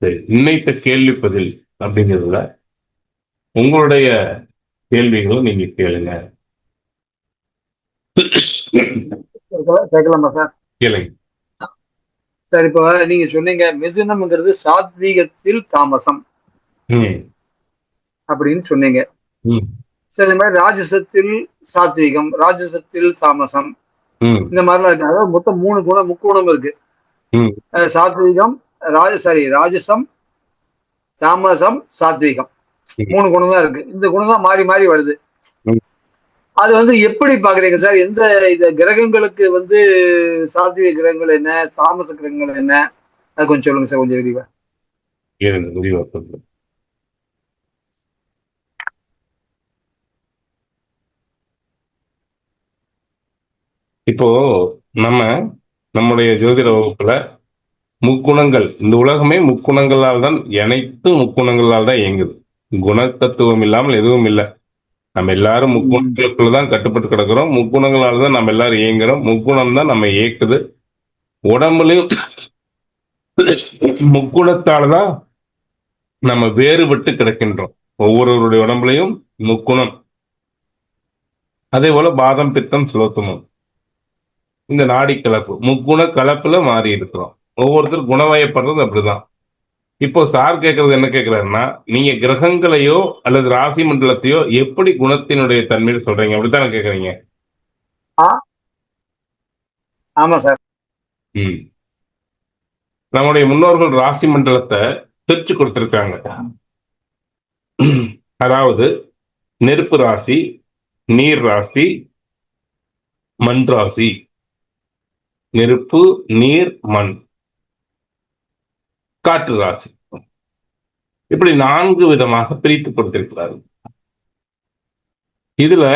சரி, இன்னைத்த கேள்வி பதில் அப்படிங்கிறதுல உங்களுடைய கேள்விகளை நீங்க கேளுங்க. கேட்கலாமா சார்? கேளுங்க. சார், இப்போ நீங்க சொன்னீங்க மிதுனம்ங்கிறது சாத்வீகத்தில் தாமசம் ம், அப்படின்னு சொன்னீங்க. ம், சரி, இந்த மாதிரி ராஜசத்தில் சாத்வீகம், ராஜசத்தில் தாமசம், ம், இந்த மாதிரிலாம் இருக்கு. அதாவது மொத்தம் மூணு குணம், முக்குணம் இருக்கு. ம், சாத்வீகம், ராஜசம், தாமசம், சாத்வீகம், ம், மூணு குணம் தான் இருக்கு. இந்த குணம் தான் மாறி மாறி வருது. ம். அது எப்படி பாக்குறீங்க சார்? எந்த இந்த கிரகங்களுக்கு சாத்வீக கிரகங்கள் என்ன, தாமச கிரகங்கள் என்ன, அது கொஞ்சம் சொல்லுங்க சார், கொஞ்சம் விரிவா. கேளுங்க, முடிவா சொல்லுங்க. இப்போ நம்ம நம்முடைய ஜோதிட வகுப்புல முக்குணங்கள், இந்த உலகமே முக்குணங்களால் தான், அனைத்து முக்குணங்களால் தான் இயங்குது. குணத்தத்துவம் இல்லாமல் எதுவும் இல்லை. நம்ம எல்லாரும் ம். முக்குணங்களுக்குள்ள தான் கட்டுப்பட்டு கிடக்கிறோம். முக்குணங்களால் தான் நம்ம எல்லாரும் இயங்குறோம். முக்குணம் தான் நம்ம இயக்குது. உடம்புலையும் முக்குணத்தால தான் நம்ம வேறுபட்டு கிடக்கின்றோம். ஒவ்வொருவருடைய உடம்புலையும் முக்குணம். அதே போல பாதம், பித்தம், சுலோத்தமும், இந்த நாடி கலப்பு முக்குண கலப்புல மாறி இருக்கிறோம். ஒவ்வொருத்தரும் குணவயப்படுறது அப்படிதான். இப்போ சார் கேட்கறது என்ன கேட்கிறாருன்னா, நீங்க கிரகங்களையோ அல்லது ராசி மண்டலத்தையோ எப்படி குணத்தினுடைய தன்மையை சொல்றீங்க, அப்படித்தானே கேட்கறீங்க? ஆ, ஆமா சார். ம். நம்முடைய முன்னோர்கள் ராசி மண்டலத்தை பிரிச்சு கொடுத்திருக்காங்க. அதாவது நெருப்பு ராசி, நீர் ராசி, மண் ராசி. நெருப்பு, நீர், மண், காற்று ராசி. இப்படி 4 விதமாக பிரித்து கொடுத்திருக்கிறார்கள். இதுல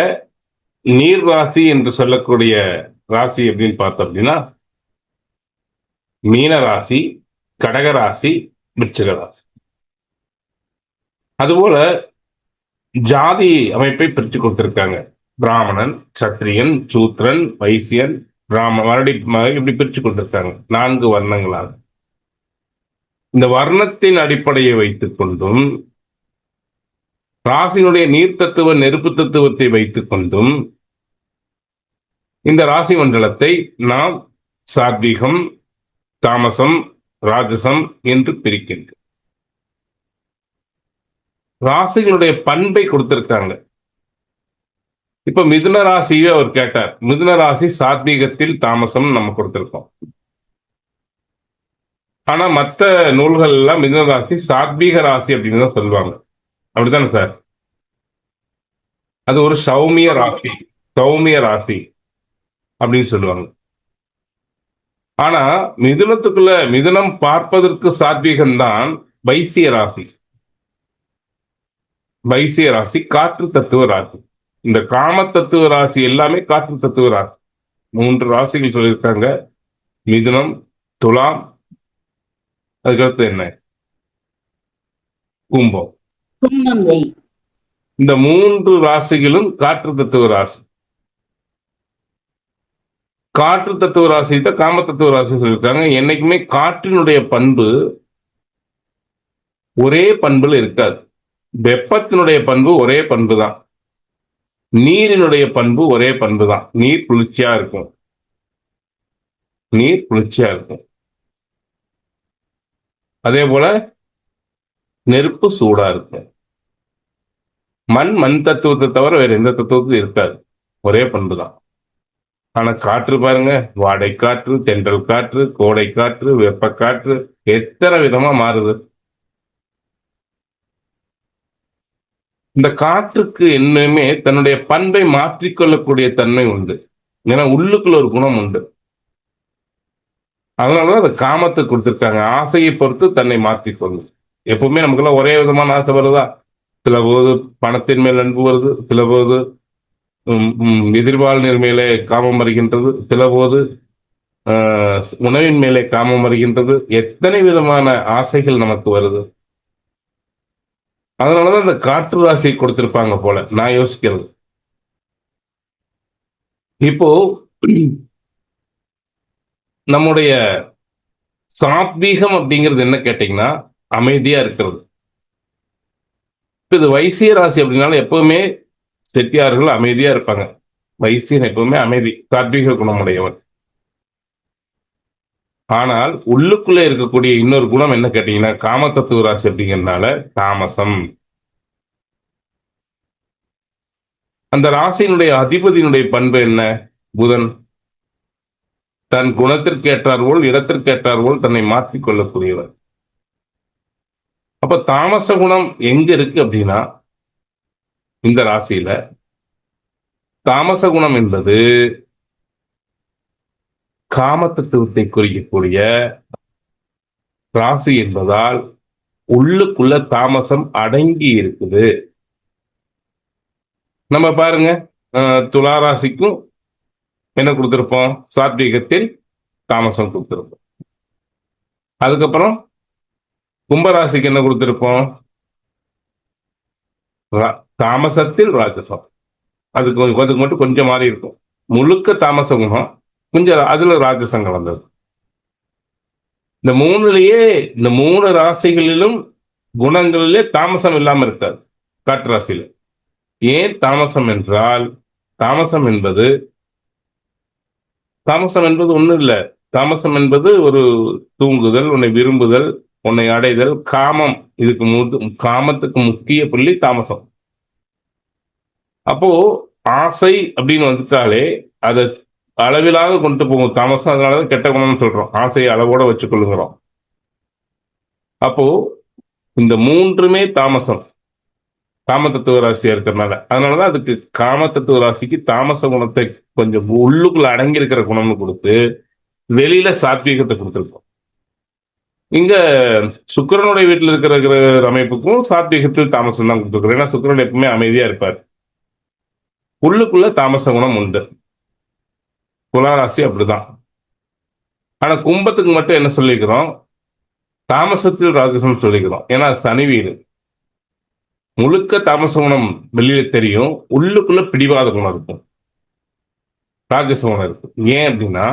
நீர் ராசி என்று சொல்லக்கூடிய ராசி எப்படின்னு பார்த்தோம் அப்படின்னா, மீன ராசி, கடக ராசி, விருச்சிக ராசி. அதுபோல ஜாதி அமைப்பை பிரித்து கொடுத்திருக்காங்க. பிராமணன், சத்திரியன், சூத்திரன், வைசியன், இப்படி பிரிச்சு கொடுத்திருக்காங்க 4 வர்ணங்களாக. இந்த வர்ணத்தின் அடிப்படையை வைத்துக் கொண்டும், ராசியினுடைய நீர் தத்துவ நெருப்பு தத்துவத்தை வைத்துக் கொண்டும் இந்த ராசி மண்டலத்தை நாம் சாத்வீகம், தாமசம், ராஜசம் என்று பிரிக்கின்றோம். ராசிகளுடைய பண்பை கொடுத்திருக்காங்க. இப்ப மிதுன ராசியை அவர் கேட்டார். மிதுன ராசி சாத்வீகத்தில் தாமசம் நம்ம கொடுத்திருக்கோம். ஆனா மற்ற நூல்கள் எல்லாம் மிதுன ராசி சாத்வீக ராசி அப்படின்னு தான் சொல்லுவாங்க. அப்படித்தானே சார்? அது ஒரு சௌமிய ராசி, சௌமிய ராசி அப்படின்னு சொல்லுவாங்க. ஆனா மிதுனத்துக்குள்ள மிதுனம் பார்ப்பதற்கு சாத்வீகம் தான் வைசிய ராசி. வைசிய ராசி காற்று தத்துவ ராசி. இந்த காம தத்துவ ராசி எல்லாமே காற்று தத்துவ ராசி. 3 ராசிகள் சொல்லியிருக்காங்க. மிதுனம், துலாம், அதுக்கடுத்து என்ன, கும்பம். இந்த 3 ராசிகளும் காற்று தத்துவ ராசி. காற்று தத்துவ ராசி தான் காம தத்துவ ராசி சொல்லியிருக்காங்க. என்னைக்குமே காற்றினுடைய பண்பு ஒரே பண்புல இருக்காது. வெப்பத்தினுடைய பண்பு ஒரே பண்பு தான். நீரினுடைய பண்பு ஒரே பண்பு தான். நீர் குளிர்ச்சியா இருக்கும். நீர் குளிர்ச்சியா இருக்கும். அதே போல நெருப்பு சூடா இருக்கும். மண் தத்துவத்தை தவிர வேற எந்த தத்துவத்தும் இருக்காது. ஒரே பண்பு தான். ஆனா காற்று பாருங்க, வாடை காற்று, தென்றல் காற்று, கோடை காற்று, வெப்ப காற்று, எத்தனை விதமா மாறுது. இந்த காற்றுக்கு என்னமே தன்னுடைய பண்பை மாற்றிக்கொள்ளக்கூடிய தன்மை உண்டு. ஏன்னா உள்ளுக்குள்ள ஒரு குணம் உண்டு. அதனாலதான் அந்த காமத்தை கொடுத்திருக்காங்க. ஆசையை பொறுத்து தன்னை மாற்றிக்கொள்ளும். எப்பவுமே நமக்குள்ள ஒரே விதமான ஆசை வருதா? சில போது பணத்தின் மேல் அன்பு வருது, சில போது எதிர்வாழ்நீர் மேலே காமம் வருகின்றது, சில போது உணவின் மேலே காமம் வருகின்றது. எத்தனை விதமான ஆசைகள் நமக்கு வருது. அதனாலதான் இந்த காற்று ராசியை கொடுத்திருப்பாங்க போல நான் யோசிக்கிறது. இப்போ நம்முடைய சாத்வீகம் அப்படிங்கிறது என்ன கேட்டீங்கன்னா, அமைதியா இருக்கிறது. இது வைசிய ராசி அப்படின்னாலும் எப்பவுமே செட்டியார்கள் அமைதியா இருப்பாங்க. வைசியன் எப்பவுமே அமைதி, சாத்வீக குணமுடையவர். ஆனால் உள்ளுக்குள்ளே இருக்கக்கூடிய இன்னொரு குணம் என்ன கேட்டீங்கன்னா, காம தத்துவ ராசி அப்படிங்கிறதுனால தாமசம். அந்த ராசியினுடைய அதிபதியினுடைய பண்பு என்ன? புதன். தன் குணத்திற்கேற்றார்போல் இடத்திற்கேற்றார்போல் தன்னை மாற்றிக் கொள்ளக்கூடியவர். அப்ப தாமச குணம் எங்க இருக்கு அப்படின்னா இந்த ராசியில தாமச குணம் என்பது காம தத்துவத்தை குறிக்கக்கூடிய ராசி என்பதால் உள்ளுக்குள்ள தாமசம் அடங்கி இருக்குது. நம்ம பாருங்க, துலா ராசிக்கும் என்ன கொடுத்திருப்போம்? சாத்வீகத்தில் தாமசம் கொடுத்திருப்போம். அதுக்கப்புறம் கும்பராசிக்கு என்ன கொடுத்திருப்போம்? தாமசத்தில் ராஜசம். அதுக்கு மட்டும் கொஞ்சம் மாறி இருக்கும். முழுக்க தாமச குணம், கொஞ்சம் அதுல ராஜசம் கலந்தது. இந்த மூணு ராசிகளிலும் குணங்களிலே தாமசம் இல்லாம இருக்காது காற்று ராசியில. ஏன் தாமசம் என்றால், தாமசம் என்பது ஒண்ணும் இல்ல. தாமசம் என்பது ஒரு தூங்குதல், உன்னை விரும்புதல், உன்னை அடைதல், காமம். காமத்துக்கு முக்கிய புள்ளி தாமசம். அப்போ ஆசை அப்படின்னு வந்துட்டாலே அதை அளவிலாக கொண்டு போகும் தாமசம். அதனாலதான் கெட்ட குணம்னு சொல்றோம், ஆசையை அளவோட வச்சுக்கொள்ளுங்கிறோம். அப்போ இந்த மூன்றுமே தாமசம், காம தத்துவ ராசியா இருக்கிறதுனால. அதனாலதான் அதுக்கு காம தத்துவ ராசிக்கு தாமச குணத்தை கொஞ்சம் உள்ளுக்குள்ள அடங்கி இருக்கிற குணம்னு கொடுத்து வெளியில சாத்வீகத்தை கொடுத்துருக்கோம். இங்க சுக்கிரனுடைய வீட்டில் இருக்கிற அமைப்புக்கும் சாத்வீகத்தில் தாமசம் தான் கொடுத்துருக்கோம். ஏன்னா சுக்கிரன் எப்பவுமே அமைதியா இருப்பார். உள்ளுக்குள்ள தாமச குணம் உண்டு. துளாராசி அப்படிதான். ஆனா கும்பத்துக்கு மட்டும் என்ன சொல்லிக்கிறோம்? தாமசத்தில் ராஜசம் சொல்லிக்கிறோம். ஏன்னா சனி வீடு. முழுக்க தாமச குணம் வெளியில தெரியும், உள்ளுக்குள்ள பிடிவாத குணம் இருக்கும், ராஜச குணம் இருக்கும். ஏன் அப்படின்னா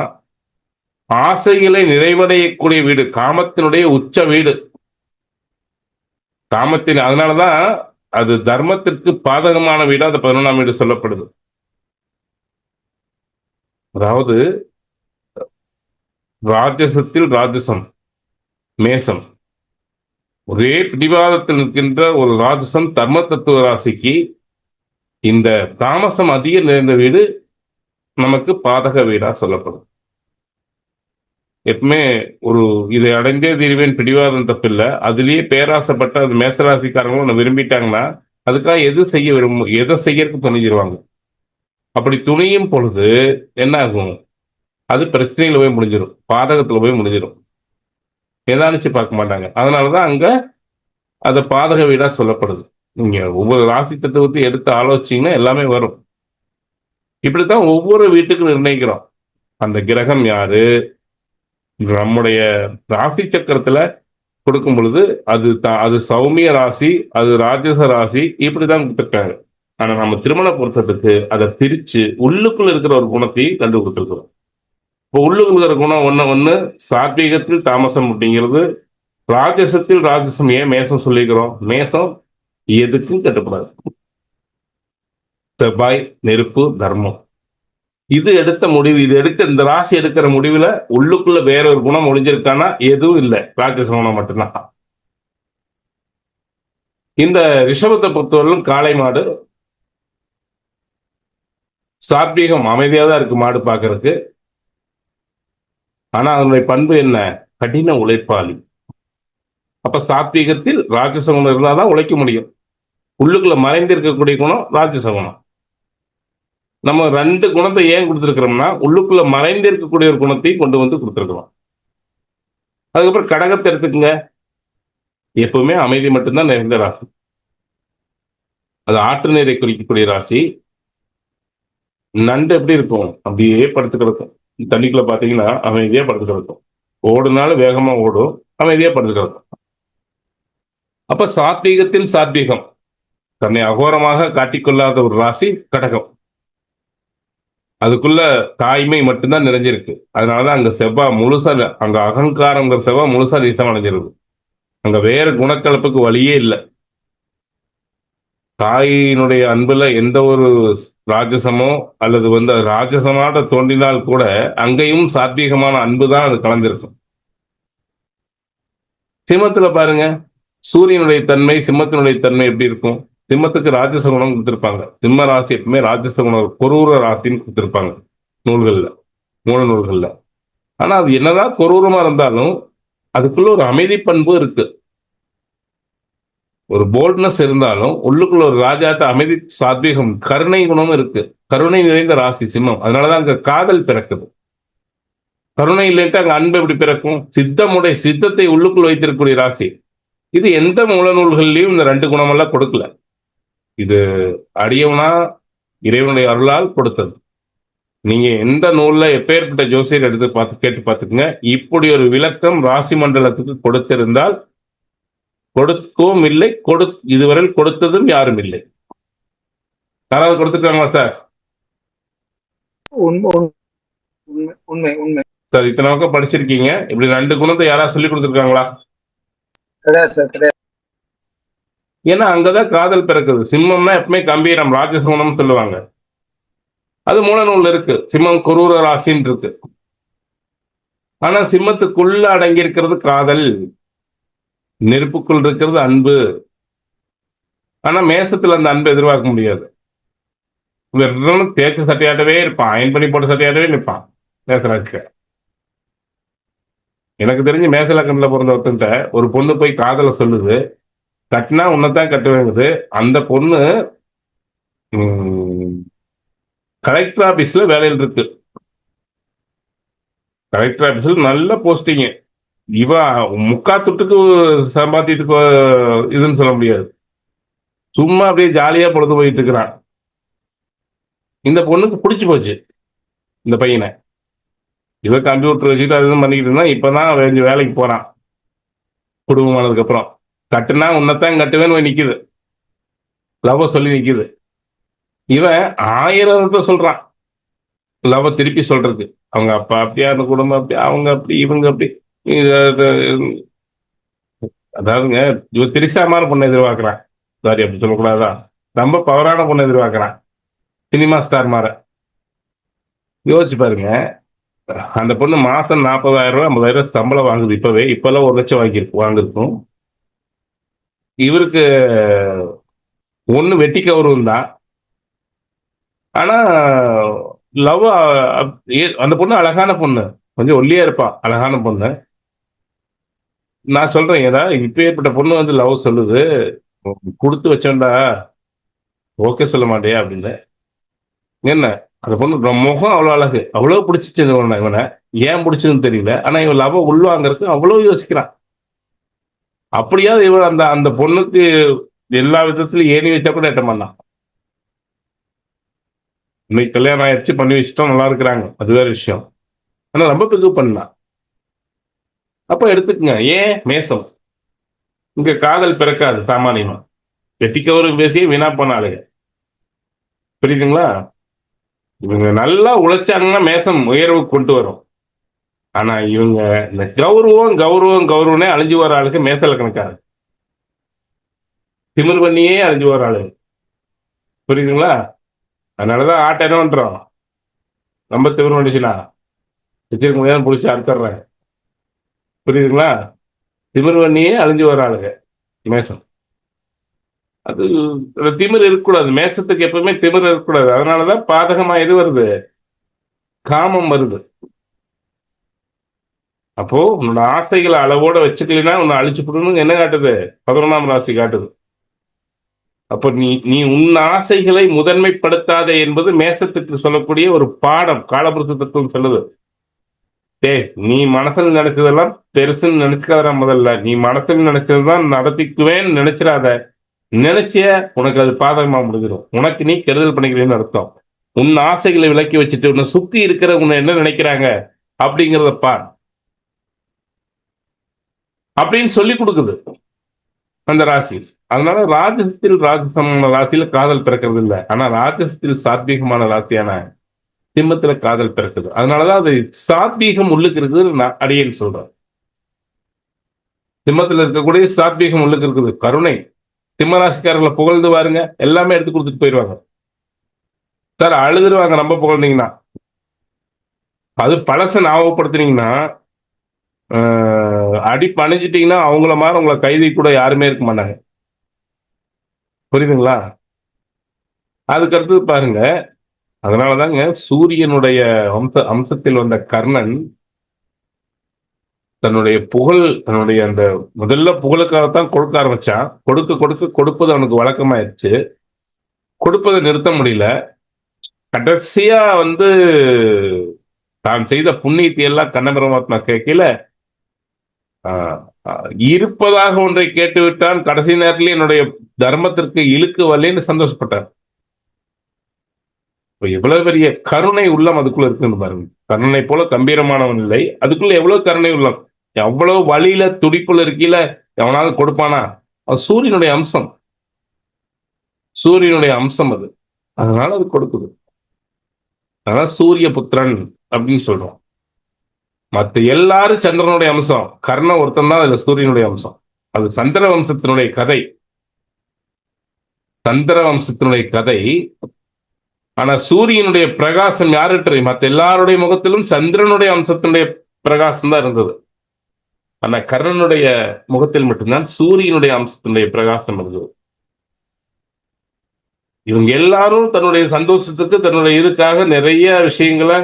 ஆசைகளை நிறைவடையக்கூடிய வீடு, காமத்தினுடைய உச்ச வீடு. அதனாலதான் அது தர்மத்திற்கு பாதகமான வீடு. அது 11ஆம் வீடு சொல்லப்படுது. அதாவது ராஜசத்தில் ராஜசம் மேசம், ஒரே பிடிவாதத்தில் நிற்கின்ற ஒரு ராஜசம் தர்ம தத்துவ ராசிக்கு இந்த தாமசம் அதிக நிறைந்த வீடு நமக்கு பாதக வீடா சொல்லப்படும். எப்பவுமே ஒரு இதை அடைந்தே தீர்வேன் பிடிவாதம் தப்பில்லை. அதுலயே பேராசைப்பட்ட அது மேசராசிக்காரங்களும் ஒன்று விரும்பிட்டாங்கன்னா அதுக்காக எதை செய்யறதுக்கு துணிஞ்சிருவாங்க. அப்படி துணியும் பொழுது என்ன ஆகும்? அது பிரச்சனையில போய் முடிஞ்சிடும், பாதகத்துல போய் முடிஞ்சிடும். எதானிச்சு பார்க்க மாட்டாங்க. அதனாலதான் அங்க அது பாதக வீடா சொல்லப்படுது. நீங்க ஒவ்வொரு ராசி தத்துவத்தை எடுத்து ஆலோசிச்சீங்கன்னா எல்லாமே வரும். இப்படித்தான் ஒவ்வொரு வீட்டுக்கும் நிர்ணயிக்கிறோம் அந்த கிரகம் யாரு. நம்முடைய ராசி சக்கரத்துல கொடுக்கும் பொழுது அது சௌமிய ராசி, அது ராஜச ராசி, இப்படிதான் கொடுத்துருக்காங்க. ஆனா நம்ம திருமண பொருத்தத்துக்கு அதை பிரிச்சு உள்ளுக்குள்ள இருக்கிற ஒரு குணத்தையும் கண்டு கொடுத்துருக்கிறோம். இப்போ உள்ளுக்குள்ள இருக்கிற குணம் ஒண்ணு சாத்வீகத்தில் தாமசம் அப்படிங்கிறது, ராஜசத்தில் ராஜசம். ஏன் மேசம் சொல்லிக்கிறோம்? மேசம் எதுக்கும் கட்டுப்படாது. செவ்வாய் நெருப்பு தர்மம். இது இந்த ராசி எடுக்கிற முடிவுல உள்ளுக்குள்ள வேற ஒரு குணம் ஒளிஞ்சிருக்கானா? எதுவும் இல்லை, ராஜச குணம் மட்டும்தான். இந்த ரிஷபத்தை பொறுத்தவரையிலும் காளை மாடு சாத்வீகம், அமைதியா தான் இருக்கு மாடு பார்க்கறதுக்கு. ஆனா அதனுடைய பண்பு என்ன? கடின உழைப்பாளி. அப்ப சாத்வீகத்தில் ராஜச குணம் இருந்தாதான் உழைக்க முடியும். உள்ளுக்குள்ள மறைந்து இருக்கக்கூடிய குணம் ராஜச குணம். நம்ம 2 குணத்தை ஏன் கொடுத்திருக்கிறோம்னா உள்ளுக்குள்ள மறைந்து இருக்கக்கூடிய ஒரு குணத்தை கொண்டு வந்து கொடுத்திருக்கிறோம். அதுக்கப்புறம் கடகத்தை எடுத்துக்கங்க. எப்பவுமே அமைதி மட்டும்தான் நிறைந்த ராசி. அது ஆற்று நீரை குறிக்கக்கூடிய ராசி. நண்டு எப்படி இருக்கும்? அப்படியே படுத்து கிடக்கும். தண்ணிக்குள்ள பாத்தீங்கன்னா அமைதியா படுத்து கிடக்கும். ஓடுனாலும் வேகமா ஓடும், அமைதியா படுத்து கிடக்கும். அப்ப சாத்வீகத்தில் சாத்வீகம், தன்னை அகோரமாக காட்டிக்கொள்ளாத ஒரு ராசி கடகம். அதுக்குள்ள தாய்மை மட்டும்தான் நிறைஞ்சிருக்கு. அதனாலதான் அங்க செவ்வாய் முழுசா, அங்க அகங்காரங்கிற செவ்வாய் முழுசா நீசம் அடைஞ்சிருக்கு. அங்க வேற குணக்கலப்புக்கு வழியே இல்லை. தாயினுடைய அன்புல எந்த ஒரு ராஜசமோ அல்லது ராஜசமாக தோன்றினால் கூட அங்கேயும் சாத்வீகமான அன்பு தான் அது கலந்திருக்கும். சிம்மத்துல பாருங்க, சூரியனுடைய தன்மை சிம்மத்தினுடைய தன்மை எப்படி இருக்கும்? சிம்மத்துக்கு ராஜச குணம் கொடுத்திருப்பாங்க. சிம்ம ராசி எப்பவுமே ராஜச குணம் கொரூர ராசின்னு கொடுத்திருப்பாங்க நூல்கள்ல, மூல நூல்கள்ல. ஆனா அது என்னதான் கொரூரமா இருந்தாலும் அதுக்குள்ள ஒரு அமைதி பண்பு இருக்கு, ஒரு போல்ட்னஸ் இருந்தாலும் உள்ளுக்குள்ள ஒரு ராஜாட்ட அமைதி, சாத்வீகம், கருணை குணமும் இருக்கு. கருணை நிறைந்த ராசி சிம்மம். அதனாலதான் அங்க காதல் பிறக்குது. கருணை இல்லைட்டு அங்க அன்பு எப்படி பிறக்கும்? சித்தத்தை உள்ளுக்குள் வைத்திருக்கக்கூடிய ராசி இது. எந்த மூல நூல்கள்லயும் இந்த ரெண்டு குணமெல்லாம் கொடுக்கல. இது அடியவனா இறைவனுடைய அருளால் கொடுத்தது. நீங்க எந்த நூல்ல எப்பேற்பட்ட ஜோசியர் எடுத்து கேட்டு பார்த்துக்குங்க, இப்படி ஒரு விளக்கம் ராசி மண்டலத்துக்கு கொடுத்திருந்தால் கொடுக்கவும் இல்லை, இதுவரை கொடுத்ததும் யாரும் இல்லை. யாராவது கொடுத்துருக்காங்களா சார்? உண்மை உண்மை உண்மை உண்மை சார், இத்தனை பக்கம் படிச்சிருக்கீங்க, இப்படி ரெண்டு குணத்தை யாராவது சொல்லி கொடுத்துருக்காங்களா? கிடையாது சார், கிடையாது. ஏன்னா அங்கதான் காதல் பிறக்குது. சிம்மம்னா எப்பவுமே கம்பீரம், ராஜசகுணம் சொல்லுவாங்க. அது மூல நூல்ல இருக்கு. சிம்மம் குரூர ராசின்னு இருக்கு. ஆனா சிம்மத்துக்குள்ள அடங்கி இருக்கிறது காதல், நெருப்புக்குள் இருக்கிறது அன்பு. ஆனா மேசத்துல அந்த அன்பை எதிர்பார்க்க முடியாது. வெறும் தேய்ச்ச சட்டையாட்டவே இருப்பான், அயன் பண்ணி போட்ட சட்டையாட்டவே நிற்பான் மேசராட்சிய. எனக்கு தெரிஞ்சு மேச லக்கணத்துல பிறந்த ஒருத்தன்ட்ட ஒரு பொண்ணு போய் காதலை சொல்லுது, கட்டினா உன்னைத்தான் கட்டுவேங்குது. அந்த பொண்ணு கலெக்டர் ஆபீஸ்ல வேலையில் இருக்கு. கலெக்டர் ஆபீஸ்ல நல்ல போஸ்டிங். இவ முக்கா துட்டுக்கு சம்பாத்திட்டு இதுன்னு சொல்ல முடியாது. சும்மா அப்படியே ஜாலியா பொழுது போயிட்டு இருக்கிறான். இந்த பொண்ணுக்கு பிடிச்சு போச்சு இந்த பையனை. இவ கம்ப்யூட்டர் வச்சுட்டு அது பண்ணிக்கிட்டு இருந்தா. இப்பதான் வேலைக்கு போறான் குடும்பமானதுக்கு அப்புறம். கட்டுனா உன்னைத்தான் கட்டுவேன்னு நிக்குது, லவ் சொல்லி நிக்குது. இவன் 1000 சொல்றான் லவ் திருப்பி சொல்றதுக்கு. அவங்க அப்பா அப்படியா, அந்த குடும்பம் அப்படி, அவங்க அப்படி, இவங்க அப்படி. அதாவதுங்க, இவ திரிசாமான பொண்ணை எதிர்பார்க்கிறான். சாரி, அப்படி சொல்லக்கூடாதான். ரொம்ப பவரான பொண்ணை எதிர்பார்க்கிறான், சினிமா ஸ்டார் மாற. யோசிச்சு பாருங்க, அந்த பொண்ணு மாசம் 40,000 50,000 சம்பளம் வாங்குது. இப்பெல்லாம் 1 லட்சம் வாங்கிருக்கும். இவருக்கு ஒண்ணு வெட்டி கௌரவம் தான். ஆனா லவ், அந்த பொண்ணு அழகான பொண்ணு, கொஞ்சம் ஒல்லியா இருப்பா, அழகான பொண்ணு. நான் சொல்றேன், ஏதாவது இப்ப ஏற்பட்ட பொண்ணு லவ் சொல்லுது, கொடுத்து வச்சோண்டா ஓகே சொல்ல மாட்டேயா அப்படின்னு. என்ன, அந்த பொண்ணு முகம் அவ்வளவு அழகு, அவ்வளவு பிடிச்சிச்சு இவனை. ஏன் பிடிச்சதுன்னு தெரியல. ஆனா இவன் லவ் உள்வாங்கிறதுக்கு அவ்வளவு யோசிக்கிறான். அப்படியாவது இவன் அந்த பொண்ணுக்கு எல்லா விதத்திலும் ஏணி வச்சா கூட எட்ட பண்ணான். இன்னைக்கு கல்யாணம் ஆயிடுச்சு, பண்ணி வச்சுட்டோம், நல்லா இருக்கிறாங்க, அது வேற விஷயம். ஆனா ரொம்ப பிகு பண்ணான். அப்ப எடுத்துக்கங்க, ஏன் மேசம் இங்க காதல் பிறக்காது சாமானியமா. வெட்டிக்கவரும் பேசி வீணா போனாலுங்க. புரியுதுங்களா? இவங்க நல்லா உழைச்சாங்கன்னா மேசம் உயர்வு கொண்டு வரும். ஆனா இவங்க இந்த கௌரவம்னே அழிஞ்சு வர ஆளுக்கு மேசல கணக்காது. திமிர் பண்ணியே அழிஞ்சு வர ஆளு. புரியுதுங்களா? அதனாலதான் ஆட்டை என்ன பண்றோம், ரொம்ப திமிர் பண்ணிச்சுன்னா வச்சிருக்க முடியாது, பிடிச்சி அறுத்துறேன். புரியுதுங்களா? திமிர் பண்ணியே அழிஞ்சு வர ஆளுங்க மேசம். அது திமிர் இருக்கக்கூடாது. மேசத்துக்கு எப்பவுமே திமிர் இருக்கக்கூடாது. அதனாலதான் பாதகமா எது வருது, காமம் வருது. அப்போ உன்னோட ஆசைகளை அளவோட வச்சுக்கலன்னா உன்னை அழிச்சு போடணும்னு என்ன காட்டுது, 11ஆம் ராசி காட்டுது. அப்போ நீ உன் ஆசைகளை முதன்மைப்படுத்தாதே என்பது மேசத்துக்கு சொல்லக்கூடிய ஒரு பாடம். காலபுருஷ தத்துவம் சொல்லுது, நீ மனசில் நினைச்சதெல்லாம் பெருசுன்னு நினைச்சுக்காத. முதல்ல நீ மனசில் நினைச்சதுதான் நடத்திக்குவேன்னு நினைச்சிடாத. நினைச்சிய உனக்கு அது பாதகமா முடிஞ்சிடும். உனக்கு நீ கெடுதல் பண்ணிக்கிறேன்னு அர்த்தம். உன் ஆசைகளை விலக்கி வச்சுட்டு உன்னை சுத்தி இருக்கிற உன்னை என்ன நினைக்கிறாங்க அப்படிங்கிறத பார் அப்படின்னு சொல்லி கொடுக்குது அந்த ராசி. அதனால ராஜசமான ராசியில காதல் பிறக்கிறது இல்லை. ஆனா ராஜசத்தில் சாத்வீகமான ராசியான சிம்மத்துல காதல் பிறக்குது. அதனாலதான் அது சாத்வீகம் உள்ளுக்கு இருக்குது நான் அடியேன்னு சொல்றேன். சிம்மத்துல இருக்கக்கூடிய சாத்வீகம் உள்ளுக்கு இருக்குது, கருணை. சிம்ம ராசிக்காரர்களை புகழ்ந்து பாருங்க, எல்லாமே எடுத்து கொடுத்துட்டு போயிடுவாங்க சார். அழுதுருவாங்க நம்ம புகழ்ந்தீங்கன்னா. அது பழச ஞாபகப்படுத்தினீங்கன்னா, அடி பணிஞ்சிட்டீங்கன்னா அவங்கள மாதிரி உங்களை கைதி கூட யாருமே இருக்க மாட்டாங்க. புரியுதுங்களா? அதுக்கடுத்தது பாருங்க, அதனாலதாங்க சூரியனுடைய அம்சத்தில் வந்த கர்ணன் தன்னுடைய புகழ், தன்னுடைய அந்த முதல்ல புகழுக்காகத்தான் கொடுக்க ஆரம்பிச்சான். கொடுக்க கொடுக்க கொடுப்பது அவனுக்கு வழக்கமாயிருச்சு. கொடுப்பதை நிறுத்த முடியல. கடைசியா தான் செய்த புண்ணியத்தை எல்லாம் கண்ண பரமாத்மா கேட்கல, இருப்பதாக ஒன்றை கேட்டுவிட்டான், கடைசி நேரத்தில் என்னுடைய தர்மத்திற்கு இழுக்கு வரலன்னு சந்தோஷப்பட்டார். எவ்வளவு பெரிய கருணை உள்ளம் அதுக்குள்ள இருக்குன்னு பாருங்க. கருணை போல கம்பீரமானவன் இல்லை, அதுக்குள்ள எவ்வளவு கருணை உள்ளம். எவ்வளவு வழியில துடிப்புல இருக்கையில எவனாவது கொடுப்பானா? அது சூரியனுடைய அம்சம், சூரியனுடைய அம்சம் அது. அதனால அது கொடுக்குது. அதனால சூரிய புத்திரன் அப்படின்னு சொல்றோம். மற்ற எல்லாரும் சந்திரனுடைய அம்சம், கர்ணன் ஒருத்தன் தான் அதுல சூரியனுடைய அம்சம். அது சந்திர வம்சத்தினுடைய கதை, சந்திர வம்சத்தினுடைய கதை. ஆனா சூரியனுடைய பிரகாசம் யாருட்டு மற்ற எல்லாருடைய முகத்திலும் சந்திரனுடைய அம்சத்தினுடைய பிரகாசம் தான் இருந்தது. ஆனா கர்ணனுடைய முகத்தில் மட்டும்தான் சூரியனுடைய அம்சத்தினுடைய பிரகாசம் இருந்தது. இவங்க எல்லாரும் தன்னுடைய சந்தோஷத்துக்கு, தன்னுடைய இதுக்காக நிறைய விஷயங்களை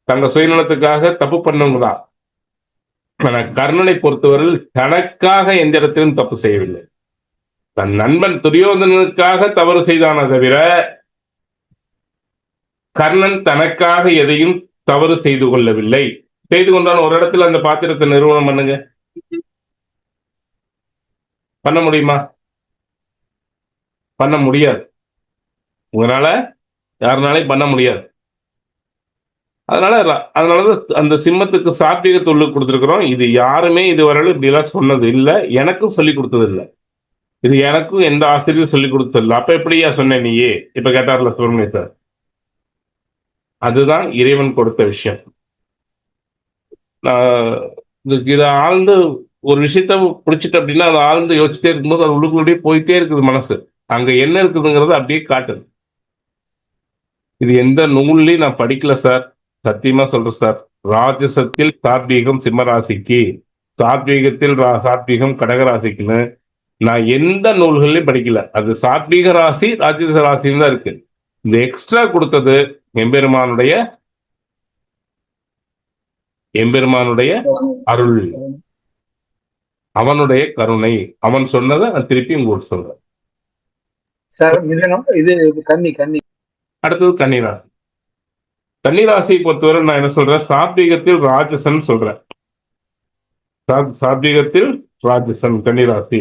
தங்க சுயநலத்துக்காக தப்பு பண்ணவங்க தான். ஆனா கர்ணனை பொறுத்தவரையில் தனக்காக எந்த இடத்திலும் தப்பு செய்யவில்லை. தன் நண்பன் துரியோதனனுக்காக தவறு செய்தான தவிர கர்ணன் தனக்காக எதையும் தவறு செய்து கொள்ளவில்லை. செய்து கொண்டான் ஒரு இடத்துல அந்த பாத்திரத்தை நிறுவனம் பண்ணுங்க, பண்ண முடியுமா? பண்ண முடியாது. உங்களால யாருனாலையும் பண்ண முடியாது. அதனாலதான் அந்த சிம்மத்துக்கு சாத்வீகத்தை உள்ள கொடுத்திருக்கிறோம். இது யாருமே இதுவரையிலும் இப்படிலாம் சொன்னது இல்லை, எனக்கும் சொல்லி கொடுத்தது இல்லை. இது எனக்கும் எந்த ஆசிரியரும் சொல்லி கொடுத்தது இல்லை. அப்ப எப்படியா சொன்ன நீயே? இப்ப கேட்டார்ல சுப்பிரமணிய சார், அதுதான் இறைவன் கொடுத்த விஷயம். இதை ஆழ்ந்து ஒரு விஷயத்த பிடிச்சிட்டு அப்படின்னா அதை ஆழ்ந்து யோசிச்சுட்டே இருக்கும்போது அது உள்ளுக்குள்ளே போயிட்டே இருக்குது மனசு. அங்க என்ன இருக்குதுங்கிறத அப்படியே காட்டுது. இது எந்த நூல்லையும் நான் படிக்கல சார், சத்தியமா சொல்றேன் சார். ராஜசத்தில் சாத்வீகம் சிம்மராசிக்கு, சாத்வீகத்தில் சாத்வீகம் கடகராசிக்குன்னு நான் எந்த நூல்களையும் படிக்கல. அது சாத்வீக ராசி ராஜச ராசின்னு தான் இருக்கு. இந்த எக்ஸ்ட்ரா கொடுத்தது எம்பெருமானுடைய அருள், அவனுடைய கருணை. அவன் சொன்னதை நான் திருப்பி உங்களுக்கு சொல்றேன். அடுத்தது கன்னிராசி. கன்னிராசியை பொறுத்தவரை நான் என்ன சொல்றேன், சாத்வீகத்தில் ராஜசன் சொல்றேன். சாத்வீகத்தில் ராஜசன் கன்னிராசி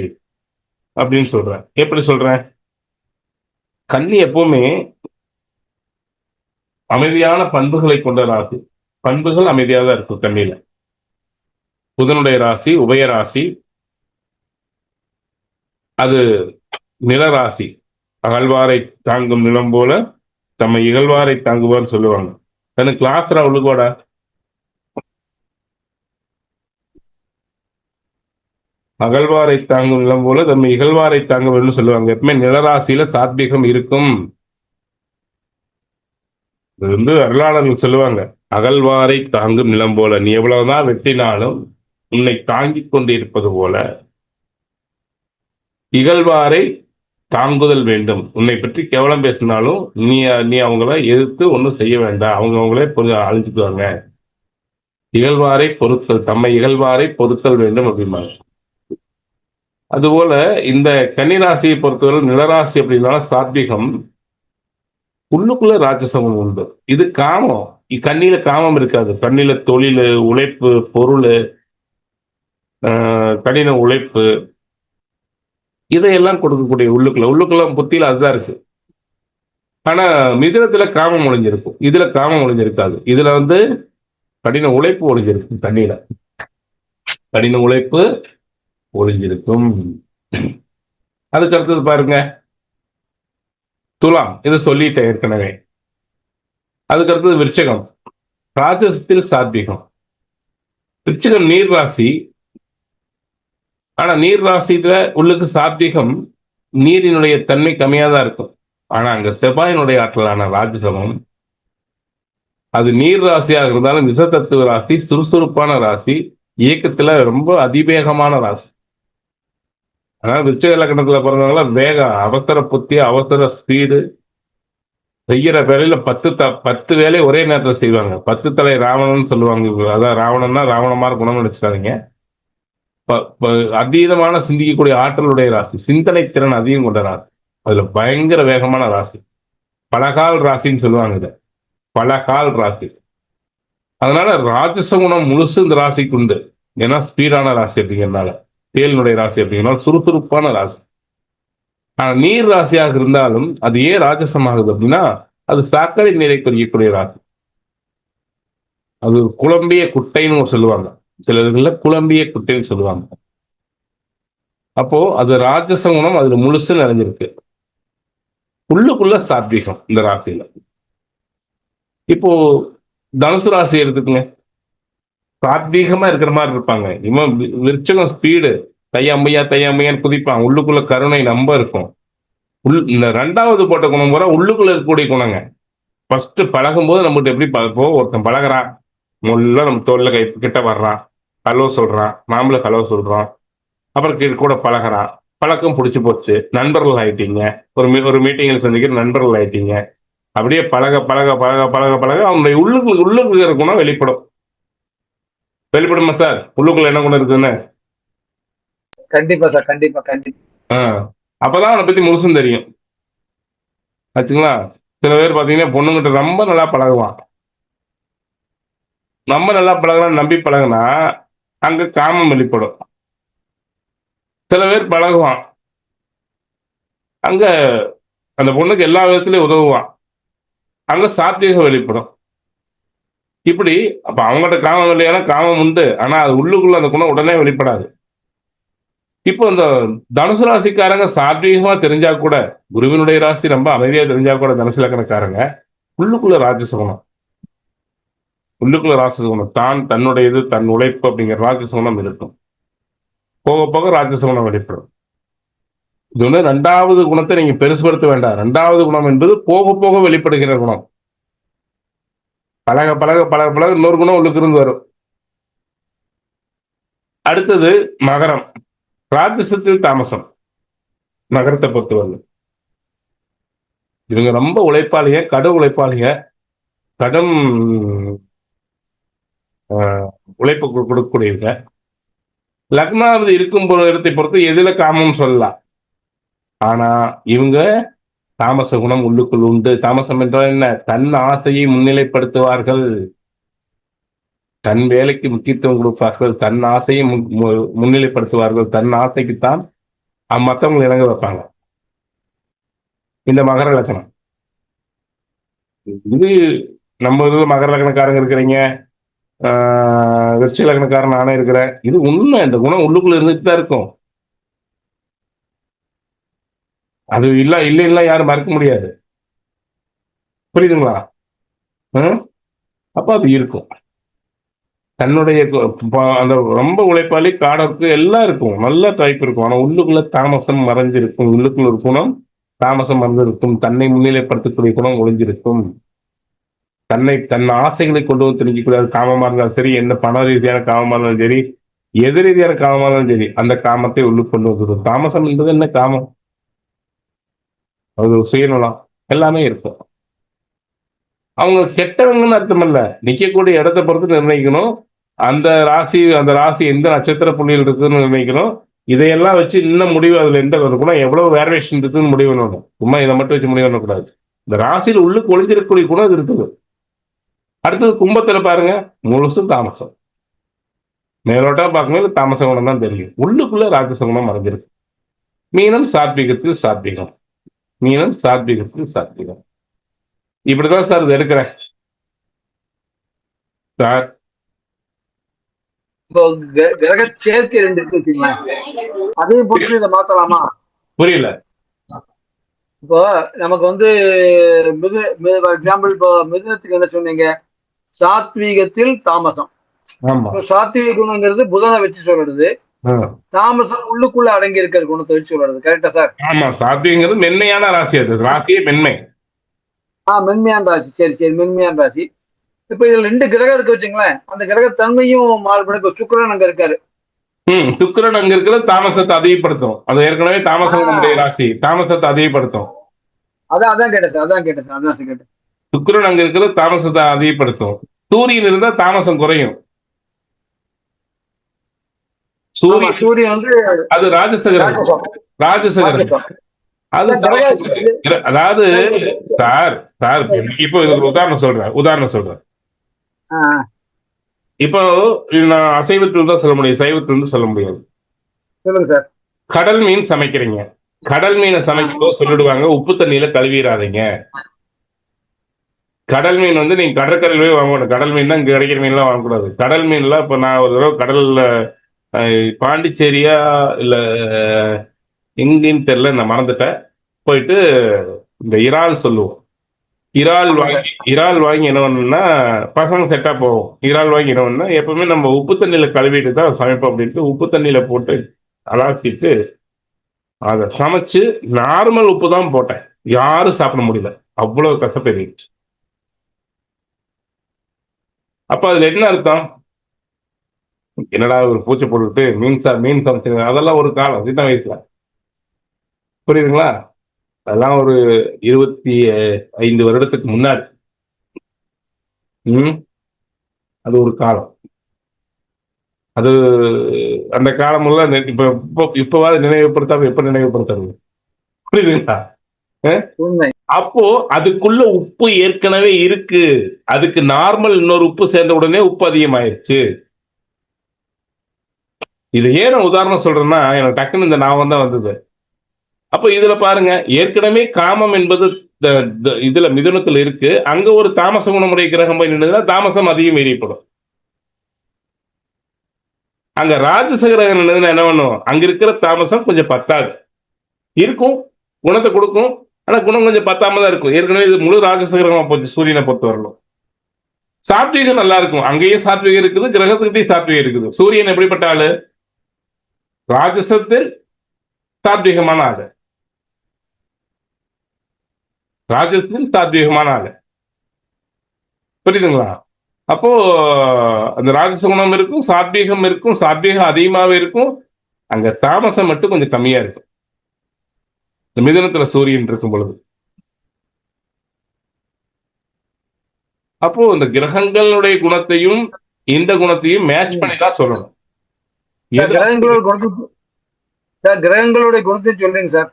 அப்படின்னு சொல்றேன். எப்படி சொல்றேன்? கன்னி எப்பவுமே அமைதியான பண்புகளை கொண்ட ராசி. பண்புகள் அமைதியாக தான் இருக்கும் கன்னியில. புதனுடைய ராசி உபயராசி, அது நிலராசி. அகழ்வாரை தாங்கும் நிலம் போல தம்மை இகழ்வாரை தாங்குவார்னு சொல்லுவாங்க. தனக்கு கிளாஸ்ரா உள்ளுக்கோட அகழ்வாரை தாங்கும் நிலம் போல தம்மை இகழ்வாரை தாங்குவார்னு சொல்லுவாங்க. எப்பவுமே நிலராசியில சாத்வீகம் இருக்கும். இது அருளாளர்கள் சொல்லுவாங்க, அகழ்வாரை தாங்கும் நிலம் போல, நீ எவ்வளவுதான் வெட்டினாலும் உன்னை தாங்கிக் கொண்டு இருப்பது போல இகழ்வாரை தாங்குதல் வேண்டும். உன்னை பற்றி கேவலம் பேசினாலும் நீ அவங்கள எதிர்த்து ஒன்றும் செய்ய வேண்டாம், அவங்களே கொஞ்சம் அழிஞ்சுக்குவாங்க. இகழ்வாரை பொறுத்தல், தம்மை இகழ்வாரை பொறுத்தல் வேண்டும் அப்படிம்பாங்க. அதுபோல இந்த கன்னிராசியை பொறுத்தவரை நிலராசி அப்படின்னாலும் சாத்விகம், உள்ளுக்குள்ள ராஜசமம் உண்டு. இது காமம். கண்ணில காமம் இருக்காது. கண்ணில தொழில், உழைப்பு, பொருள், கடின உழைப்பு, இதையெல்லாம் கொடுக்கக்கூடிய உள்ளுக்குள்ள புத்தியில அதுதான் இருக்கு. ஆனா மிதுனத்துல காமம் ஒளிஞ்சிருக்கும், இதுல காமம் ஒளிஞ்சிருக்காது. இதுல கடின உழைப்பு ஒளிஞ்சிருக்கும். தண்ணியில கடின உழைப்பு ஒளிஞ்சிருக்கும். அதுக்கு அடுத்தது பாருங்க துலாம், இது சொல்லிட்டேன் ஏற்கனவே. அதுக்கு அடுத்தது விருச்சகம், ராஜசத்தில் சாத்வீகம். விருச்சகம் நீர் ராசி, ஆனா நீர் ராசியில உள்ளுக்கு சாத்வீகம் நீரினுடைய தன்மை கம்மியா தான் இருக்கும். ஆனா அங்க செவ்வாயினுடைய ஆற்றலான ராஜசமம் அது நீர் ராசியாக இருந்தாலும் விஷத்தத்துவ ராசி, சுறுசுறுப்பான ராசி, இயக்கத்துல ரொம்ப அதிவேகமான ராசி. அதனால விருச்சிக லக்னத்துல பிறந்தவங்க வேகம், அவசர புத்தி, அவசர ஸ்பீடு, செய்யற வேலையில 10 வேலை ஒரே நேரத்துல செய்வாங்க. 10 தலை ராவணன் சொல்லுவாங்க. அதான் ராவணன்னா ராவணமா குணம்னு நினைச்சுக்காதீங்க. அதீதமான சிந்திக்கக்கூடிய ஆற்றலுடைய ராசி, சிந்தனை திறன் அதிகம் கொண்ட ராசி, அதுல பயங்கர வேகமான ராசி, பலகால் ராசின்னு சொல்லுவாங்க இத, பலகால் ராசி. அதனால ராஜச குணம் முழுசு இந்த ராசிக்கு உண்டு. ஏன்னா ஸ்பீடான ராசி அப்படிங்கிறதுனால, தேலினுடைய ராசி அப்படிங்கிறனால சுறுசுறுப்பான ராசி. ஆனா நீர் ராசியாக இருந்தாலும் அது ஏன் ராஜசமாகுது அப்படின்னா அது சர்க்கரை நீரை குறிக்கக்கூடிய ராசி. அது குழம்பிய குட்டைன்னு சொல்லுவாங்க, சிலர்கள குழம்பிய குட்டைன்னு சொல்லுவாங்க. அப்போ அது ராஜச குணம் அதுல முழுசு நிறைஞ்சிருக்கு. உள்ளுக்குள்ள சாத்வீகம் இந்த ராசியில. இப்போ தனுசு ராசி எடுத்துக்கங்க, சாத்வீகமா இருக்கிற மாதிரி இருப்பாங்க. இவன் விருச்சகம் ஸ்பீடு, தையம்பையான்னு குதிப்பான். உள்ளுக்குள்ள கருணை நம்ப இருக்கும். இந்த 2வது போட்ட குணம் கூட உள்ளுக்குள்ள இருக்கக்கூடிய குணங்க. ஃபர்ஸ்ட் பழகும் போது நம்மகிட்ட எப்படி இப்போ ஒருத்தன் பழகுறான், முதல்ல நம்ம தோல்ல கை கிட்ட வர்றான், ஹலோ சொல்றான், நாமளும் ஹலோ சொல்றோம், அப்புறம் கூட பழகுறான், பழக்கம் பிடிச்சி போச்சு, நண்பர்கள் ஆயிட்டீங்க, ஒரு மீட்டிங்கில் சந்திக்கிற நண்பர்கள் ஆயிட்டீங்க. அப்படியே பழக பழக பழக பழக பழக அவனுடைய உள்ளுக்குள்ள இருக்கிற குணம் வெளிப்படும். வெளிப்படுமா சார் உள்ளுக்குள்ள என்ன குணம் இருக்குன்னு? கண்டிப்பா சார், கண்டிப்பா கண்டிப்பா. அப்பதான் அவனை பத்தி முழுசும் தெரியும் ஆச்சுங்களா. சில பேர் பாத்தீங்கன்னா பொண்ணுங்கிட்ட ரொம்ப நல்லா பழகுவான், நம்ம நல்லா பழகுறான்னு நம்பி பழகுனா அங்க காமம் வெளிப்படும். சில பேர் பழகுவான், அங்க அந்த பொண்ணுக்கு எல்லா விதத்திலயும் உதவுவான், அங்க சாத்வீகம் வெளிப்படும். இப்படி அப்ப அவங்ககிட்ட காமம் இல்லையானா காமம் உண்டு, ஆனா அது உள்ளுக்குள்ள அந்த குணம் உடனே வெளிப்படாது. இப்போ இந்த தனுசு ராசிக்காரங்க சாத்வீகமா தெரிஞ்சா கூட, குருவினுடைய ராசி ரொம்ப அமைதியா தெரிஞ்சா கூட தனுசு லக்னக்காரங்க உள்ளுக்குள்ள ராஜச குணம், உள்ளுக்குள்ள ராஜச குணம் தான் தன்னுடையது, தன் உழைப்பு அப்படிங்கிற ராஜச குணம் இருக்கும். போக போக ராஜச குணம் வெளிப்படும். இது வந்து 2வது குணத்தை நீங்க பெருசுபடுத்த வேண்டாம். 2வது குணம் என்பது போக போக வெளிப்படுகிற குணம். பழக பழக பழக பழக இன்னொரு குணம் உள்ளுக்கு இருந்து வரும். அடுத்தது மகரம், ராஜசத்தில் தாமசம். மகரத்தை பொறுத்தவரை இவங்க ரொம்ப உழைப்பாளிக, கடும் உழைப்பாளிக, கடும் உழைப்பு கொடுக்கக்கூடியவங்க. லக்னாவது இருக்கும் இடத்தை பொறுத்து எதுல காமம் சொல்லலாம். ஆனா இவங்க தாமச குணம் உள்ளுக்குள் உண்டு. தாமசம் என்றால் என்ன? தன் ஆசையை முன்னிலைப்படுத்துவார்கள், தன் வேலைக்கு முக்கியத்துவம் கொடுப்பார்கள், தன் ஆசையை முன்னிலைப்படுத்துவார்கள், தன் ஆசைக்குத்தான் மற்றவங்களை இறங்க வைப்பாங்க. இந்த மகர லக்னம் இது நம்ம இதுல மகர லக்னக்காரங்க இருக்கிறீங்க, விருச்சிக லக்னக்காரன் நானே இருக்கிறேன். இது உண்மை, இந்த குணம் உள்ளுக்குள்ள இருந்துட்டு தான் இருக்கும். அது இல்ல யாரும் மறக்க முடியாது. புரியுதுங்களா? அப்ப அது இருக்கும். தன்னுடைய அந்த ரொம்ப உழைப்பாளி, காடற்கு எல்லாம் இருக்கும், நல்ல டைப் இருக்கும். ஆனா உள்ளுக்குள்ள தாமசம் மறைஞ்சிருக்கும். உள்ளுக்குள்ள ஒரு குணம் தாமசம் மறைஞ்சிருக்கும். தன்னை முன்னிலைப்படுத்தக்கூடிய குணம் ஒளிஞ்சிருக்கும். தன் ஆசைகளை கொண்டு வந்து திணிக்கக்கூடாது. காமமா இருந்தாலும் சரி, என்ன பண ரீதியான காமமா இருந்தாலும் சரி, எது ரீதியான காமமா இருந்தாலும் சரி, அந்த காமத்தை உள்ளுக்கு கொண்டு வந்துடும். தாமசம் என்பது என்ன? காமம், அது சுயநலம் எல்லாமே இருக்கும். அவங்க கெட்டவங்கன்னு அர்த்தம் இல்ல, நிக்கக்கூடிய இடத்தை பொறுத்து நிர்ணயிக்கணும். அந்த ராசி எந்த நட்சத்திர புள்ளியில் இருக்குன்னு நிர்ணயிக்கணும். இதையெல்லாம் வச்சு இன்னும் முடிவு, அதுல எந்த குணம் எவ்வளவு வேரியேஷன் இருக்குன்னு முடிவு பண்ணணும். சும்மா இதை மட்டும் வச்சு முடிவு பண்ணக்கூடாது. இந்த ராசியில் உள்ளுக்கு ஒளிஞ்சிருக்கக்கூடிய குணம் இது இருக்குது. அடுத்தது கும்பத்துல பாருங்க, முழுசும் தாமசம். மேலோட்டா பார்க்கும்போது தாமச குணம் தான் தெரியும், உள்ளுக்குள்ள ராஜச குணம் மறைஞ்சிருக்கு. மீனம் சாத்வீகத்தில் சாத்வீகம், மீனம் சாத்வீகத்தில் சாத்வீகம். இப்படிதான் சார் இது எடுக்கிறேன் சார். இப்போ கிரக சேர்க்கை 2 இருக்கு வச்சுங்களா, அதையும் பொறுத்து இதை மாத்தலாமா? புரியல. இப்போ நமக்கு வந்து எக்ஸாம்பிள், இப்போ மிதுனத்துக்கு என்ன சொன்னீங்க? சாத்வீகத்தில் தாமசம். சாத்வீக குணங்கிறது புதனை வச்சு சொல்றது. ஆ. தாமசம் உள்ளுக்குள்ள அடங்கி இருக்கிற குணத்தை வச்சு சொல்றது. கரெக்டா சார்? ஆமா, சாத்விகங்கிறது மென்மையான ராசி, அது ராசியே மென்மை. மென்மையான ராசி. சரி, சரி. மென்மையான ராசி. இப்ப இதுல 2 கிரகம் இருக்கு வச்சுங்களேன். அந்த கிரக தன்மையும் மாறுபடும். இப்ப சுக்கிரன் அங்க இருக்காரு. சுக்கிரன் அங்க இருக்கிறது தாமசத்தை அதிகப்படுத்தும். அது ஏற்கனவே ஆ தாமசம் நம்முடைய ராசி, தாமசத்தை அதிகப்படுத்தும். அதான் கேட்டேன் சார். அதான் சார் கேட்டேன். சுக்கிரன் அங்க இருக்கிறது தாமசத்தை அதிகப்படுத்தும். சூரியன் இருந்தா தாமசம் குறையும். ஆமா, சூரியன் சூரியன் வந்து அது ராஜசகரம். ராஜசம். ராஜசகரம் ராஜசம். அது சார் அதாவது சார் சார் இப்போ இது ஒரு உதாரணம் சொல்றேன். ஆ, இப்போ இது நான் அசைவத்தில் தான் சொல்ல முடியும், சைவத்தில் இருந்து சொல்ல முடியாது. சொல்லுங்க சார். கடல் மீன் சமைக்கிறீங்க. கடல் மீனை சமைக்கும்போது சொல்லிடுவாங்க, உப்பு தண்ணியில கழுவிடாதீங்க. கடல் மீன் வந்து நீங்க கடற்கரையில் போய் வாங்கக்கூடாது. கடல் மீன் தான் இங்க கிடைக்கிற மீன்லாம் வாங்கக்கூடாது. கடல் மீன்லாம் இப்ப நான் ஒரு தடவை கடல்ல பாண்டிச்சேரியா இல்ல எங்கேன்னு தெரியல, நான் மறந்துட்டேன். போயிட்டு இந்த இறால் சொல்லுவோம். இறால் வாங்கி என்ன பண்ணணும்னா, பசங்க செட்டா போவோம். இறால் வாங்கி என்ன பண்ணா, எப்பவுமே நம்ம உப்பு தண்ணியில கழுவிட்டு தான் சமைப்போம் அப்படின்ட்டு உப்பு தண்ணியில போட்டு அலாசிட்டு அதை சமைச்சு நார்மல் உப்பு தான் போட்டேன். யாரும் சாப்பிட முடியல, அவ்வளவு கசப்பு இருந்துச்சு. அப்ப அதுல என்ன அர்த்தம்? என்னடா ஒரு பூச்சி போட்டுட்டு மீன் சமைச்சு, அதெல்லாம் ஒரு காலம் சின்ன வயசுல. புரியுதுங்களா? அதெல்லாம் ஒரு 25 வருடத்துக்கு முன்னாடி. ம் அது ஒரு காலம். அது அந்த காலம் இப்பவாது நினைவுபடுத்தாம எப்ப நினைவுபடுத்துறது? புரியுதுங்களா? உண்மை. அப்போ அதுக்குள்ள உப்பு ஏற்கனவே இருக்கு. அதுக்கு நார்மல் இன்னொரு உப்பு சேர்ந்த உடனே உப்பு அதிகமாயிருச்சு. இது ஏன் நான் உதாரணம் சொல்றேன்னா, எனக்கு டக்குன்னு இந்த ஞாபகம் தான் வந்தது. அப்போ இதுல பாருங்க, ஏற்கனவே காமம் என்பது இதுல மிதுனத்துல இருக்கு. அங்க ஒரு தாமச குணமுடைய கிரகம் போய் நின்றுதுன்னா தாமசம் அதிகம் எரியப்படும். அங்க ராஜச கிரகம் நின்றுதுன்னா என்ன பண்ணும்? அங்க இருக்கிற தாமசம் கொஞ்சம் பத்தாது இருக்கும், குணத்தை கொடுக்கும். ஆனா குணம் கொஞ்சம் பத்தாம தான் இருக்கும். ஏற்கனவே இது முழு ராஜச கிரகமா போச்சு சூரியனை பொறுத்த வரலும். சாத்வீகம் நல்லா இருக்கும். அங்கேயே சாத்வீகம் இருக்குது, கிரகத்துக்கிட்டே சாத்வீகம் இருக்குது. சூரியன் எப்படிப்பட்ட ஆளு? ராஜசத்தில் சாத்வீகமான ஆளு, ராஜசத்தில் சாத்வீகமான ஆளு. புரியுதுங்களா? அப்போ அந்த ராஜச குணம் இருக்கும், சாத்வீகம் இருக்கும், சாத்வீகம் அதிகமாவே இருக்கும். அங்க தாமசம் மட்டும் கொஞ்சம் கம்மியா இருக்கும் இந்த மிதுனத்துல சூரியன் இருக்கும் பொழுது. அப்போ இந்த கிரகங்களுடைய குணத்தையும் இந்த குணத்தையும் மேட்ச் பண்ணி தான் சொல்லணும். கிரகங்களுடைய குணத்தையும் சொல்றீங்க சார்.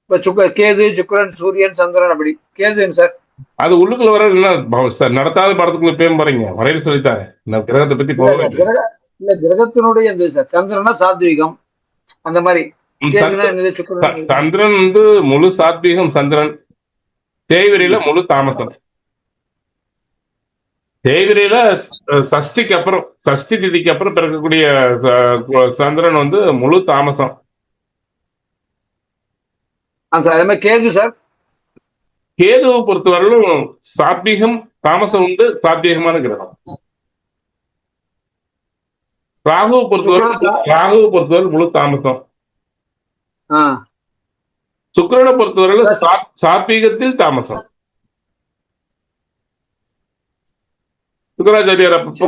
இப்ப கேது, சுக்கிரன், சூரியன், சந்திரன், அப்படி. கேது சார் அது உள்ளுக்குள்ள வர நடத்தாத படத்துக்குள்ள பேம் போறீங்க, வரையில் சொல்லித்தாரு. இந்த கிரகத்தை பத்தி போகவே இல்ல, கிரகத்தினுடைய இந்த சந்திரனா சாத்வீகம் அந்த மாதிரி. சந்திரன் வந்து முழு சாத்வீகம். சந்திரன் தேய்விரையில முழு தாமசம். தேய்விரையில சஷ்டிக்கு அப்புறம், சஷ்டி திதிக்கு அப்புறம் பிறக்கக்கூடிய சந்திரன் வந்து முழு தாமசம். கேது சார், கேதுவை பொறுத்தவரையிலும் சாத்வீகம் தாமசம் உண்டு, சாத்வீகமான கிரகம். ராகுவை பொறுத்தவரை முழு தாமசம். சுக்கிரனை பொறுத்தவரையில சாத்வீகத்தில் தாமசம். சுக்கராச்சாரியார் அப்பப்போ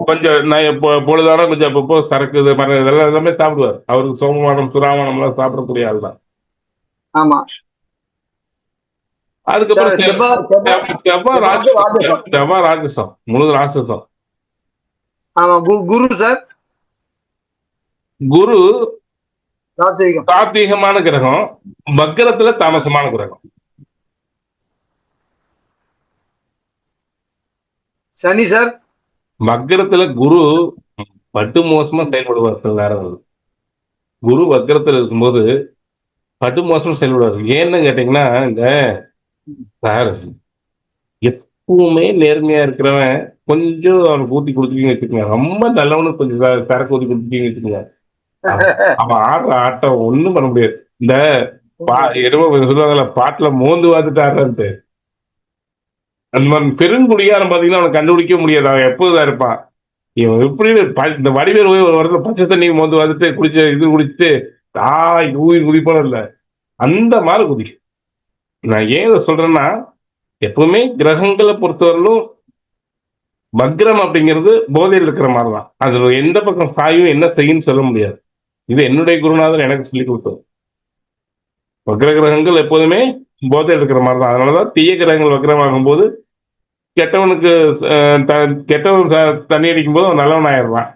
கொஞ்சம் பொழுதான கொஞ்சம் அப்பப்போ சரக்கு இதெல்லாம் எல்லாமே சாப்பிடுவார். அவருக்கு சோமமானம் சுராமானம் எல்லாம் சாப்பிடக்கூடிய ஆள் தான். ஆமா. அதுக்கப்புறம் செவ்வாய் ராஜசம், முழு ராஜசம். குரு சார், குரு சாத்வீகமான கிரகம், வக்கரத்துல தாமசமான கிரகம். சனி சார், வக்கரத்துல குரு பட்டு மோசமா செயல்படுவார். சில நேரம் குரு வக்கரத்துல இருக்கும்போது பட்டு மோசமா செயல்படுவார். ஏன்னு கேட்டீங்கன்னா, இந்த சார் எப்பவுமே நேர்மையா இருக்கிறவன் கொஞ்சம் அவனுக்கு ஊத்தி கொடுத்துட்டீங்கன்னு வச்சுக்கோங்க, ரொம்ப நல்லவனு கொஞ்சம் சரக்கு ஊத்தி கொடுத்துட்டீங்கன்னு வச்சுக்கோங்க, அவன் ஆடுற ஆட்டம் ஒண்ணும் பண்ண முடியாது. இந்த சொல்லுவாங்கல்ல, பாட்டுல மோந்து பார்த்துட்டு ஆடுறான்ட்டு, அந்த மாதிரி பெருங்குடியாரம் பாத்தீங்கன்னா அவனை கண்டுபிடிக்க முடியாது. அவன் எப்போதான் இருப்பான். இவன் எப்படி இந்த வடிவேல் போய் ஒரு இடத்துல பச்சை தண்ணி மோந்து வந்துட்டு குடிச்சிட்டு ஊயின் குதிப்போல இல்ல, அந்த மாதிரி குதி. நான் ஏன் இதை சொல்றேன்னா, எப்பவுமே கிரகங்களை பொறுத்தவரையிலும் வக்ரம் அப்படிங்கிறது போதையில் இருக்கிற மாதிரி தான். அது எந்த பக்கம் சாயும் என்ன செய்யுன்னு சொல்ல முடியாது. இது என்னுடைய குருநாதர் எனக்கு சொல்லி கொடுத்தது. வக்ர கிரகங்கள் எப்போதுமே போதையில் இருக்கிற மாதிரி தான். அதனாலதான் தீய கிரகங்கள் வக்ரமாகும் போது கெட்டவனுக்கு கெட்டவன் தண்ணி அடிக்கும் போது அவன் நல்லவன் ஆயிடுறான்.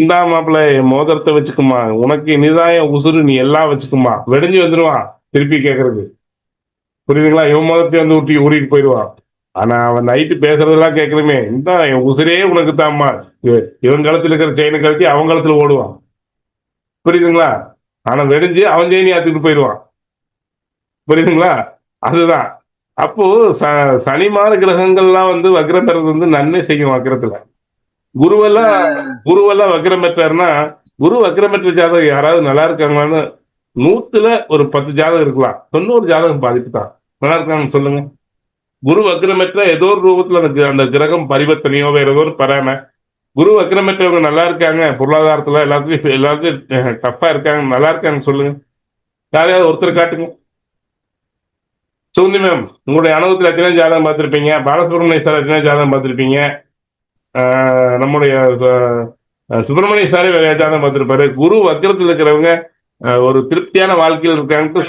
இந்தா மாப்பிள்ள மோதிரத்தை வச்சுக்குமா, உனக்கு இனிதாய உசுறு, நீ எல்லாம் வச்சுக்குமா, வெடிஞ்சு வந்துடுவான் திருப்பி கேட்கறது. புரியுதுங்களா? இவன் மோதிரத்தை வந்து ஊட்டிட்டு போயிடுவான். ஆனா அவன் நைட்டு பேசுறதெல்லாம் கேட்கணுமே, இந்த என் உசுரே உனக்கு தாம்மா, இவன் காலத்துல இருக்கிற செயினை கழிச்சு அவன் காலத்துல ஓடுவான். புரியுதுங்களா? ஆனா வெடிஞ்சு அவன் செயினி ஆத்துட்டு போயிடுவான். புரியுதுங்களா? அதுதான். அப்போ சனிமான கிரகங்கள்லாம் வந்து வக்ரம் பெறது வந்து நன்மை செய்யும் வக்ரத்துல. குருவெல்லாம் வக்ரம் பெற்றாருன்னா, குரு வக்ரம் பெற்ற ஜாதகம் யாராவது நல்லா இருக்காங்களான்னு 100ல ஒரு 10 ஜாதகம் இருக்கலாம், 90 ஜாதகம் பாதிப்பு தான். நல்லா இருக்காங்கன்னு சொல்லுங்க. குரு வக்ரம் பெற்ற ஏதோ ஒரு ரூபத்துல அந்த கிரகம் பரிவர்த்தனையோ வேற ஏதோ ஒரு பராம, குரு வக்ரம் பெற்றவங்க நல்லா இருக்காங்க, பொருளாதாரத்துல எல்லாத்தையும் டஃப்பா இருக்காங்க, நல்லா இருக்காங்கன்னு சொல்லுங்க. யாரையாவது ஒருத்தர் காட்டுங்க. சுகுந்தி மேம், உங்களுடைய அனுபவத்தில் எத்தனை ஜாதகம் பார்த்திருப்பீங்க? பாலசுப்ரமணிய சார் எத்தனை ஜாதகம் பார்த்திருப்பீங்க? நம்முடைய சுப்பிரமணிய சாரே வேற ஜாதகம் பார்த்திருப்பாரு. குரு வக்ரத்தில் இருக்கிறவங்க ஒரு திருப்தியான வாழ்க்கையில் இருக்காங்க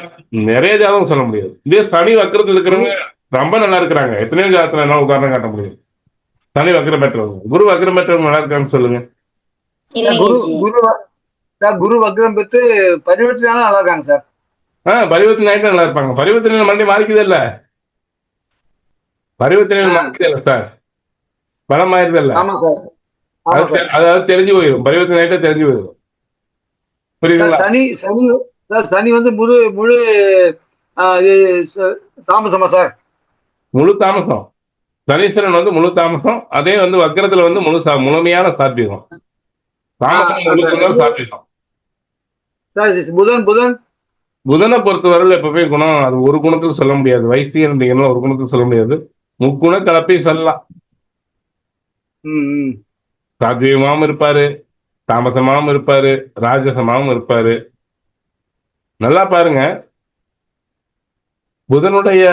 நிறைய ஜாதகம் சொல்ல முடியாது. இதே சனி வக்ரத்தில் இருக்கிறவங்க ரொம்ப நல்லா இருக்கிறாங்க. எத்தனையோ ஜாதகத்துல என்ன உதாரணம் காட்ட முடியும்? சனி வக்ரம் பெற்றவங்க, குரு வக்ரம் பெற்றவங்க நல்லா இருக்காங்கன்னு சொல்லுங்க. குரு வக்ரம் பெற்று பரிவர்த்தனை நல்லா இருக்காங்க சார். பரிவர்த்தனை ஆயிட்டு நல்லா இருப்பாங்க. பரிவர்த்தனை மறுபடியும் மாறிக்குது இல்ல, பரிவர்த்தனை மாறிக்குது இல்ல சார், பலம் ஆயிருது இல்ல, அதாவது தெரிஞ்சு போயிடும். பரிவர்த்தனை ஆயிட்டா தெரிஞ்சு போயிடும். புரியுதுங்களா? சனி வந்து முழு தாமசமா சார்? முழு தாமசம். சனீஸ்வரன் வந்து முழு தாமசம். அதே வந்து வக்ரத்துல வந்து முழுமையான சாத்வீகம். தாமசம் சாத்வீகம். புதனை பொறுத்தவரையில் எப்பவுமே குணம், அது ஒரு குணத்தில் சொல்ல முடியாது. வயசு இருந்தீங்கன்னா ஒரு குணத்தில் சொல்ல முடியாது. முக்குண கலப்பை சொல்லலாம். சாத்வீகமாவும் இருப்பாரு, தாமசமாவும் இருப்பாரு, ராஜசமாவும் இருப்பாரு. நல்லா பாருங்க, புதனுடைய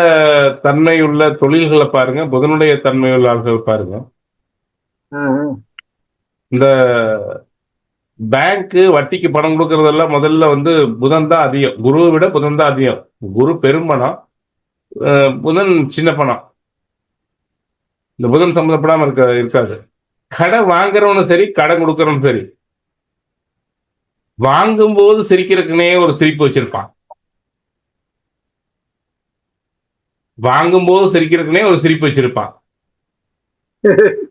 தன்மை உள்ள தொழில்களை பாருங்க, புதனுடைய தன்மை உள்ள ஆள்கள் பாருங்க. இந்த பேங்க் வட்டிக்கு பணம் கொடுக்கறதெல்லாம் முதல்ல வந்து புதன் தான் அதிகம். குருவை விட புதன் தான் அதிகம். குரு பெரும்பணம், புதன் சின்ன பணம். இந்த புதன் சம்மந்தப்படாம இருக்காது. கடை வாங்குறவனும் சரி, கடை கொடுக்கறவனும் சரி, வாங்கும்போது சிரிக்கிறதுக்குனே ஒரு சிரிப்பு வச்சிருப்பான். வாங்கும்போது சிரிக்கிறதுக்குனே ஒரு சிரிப்பு வச்சிருப்பான்.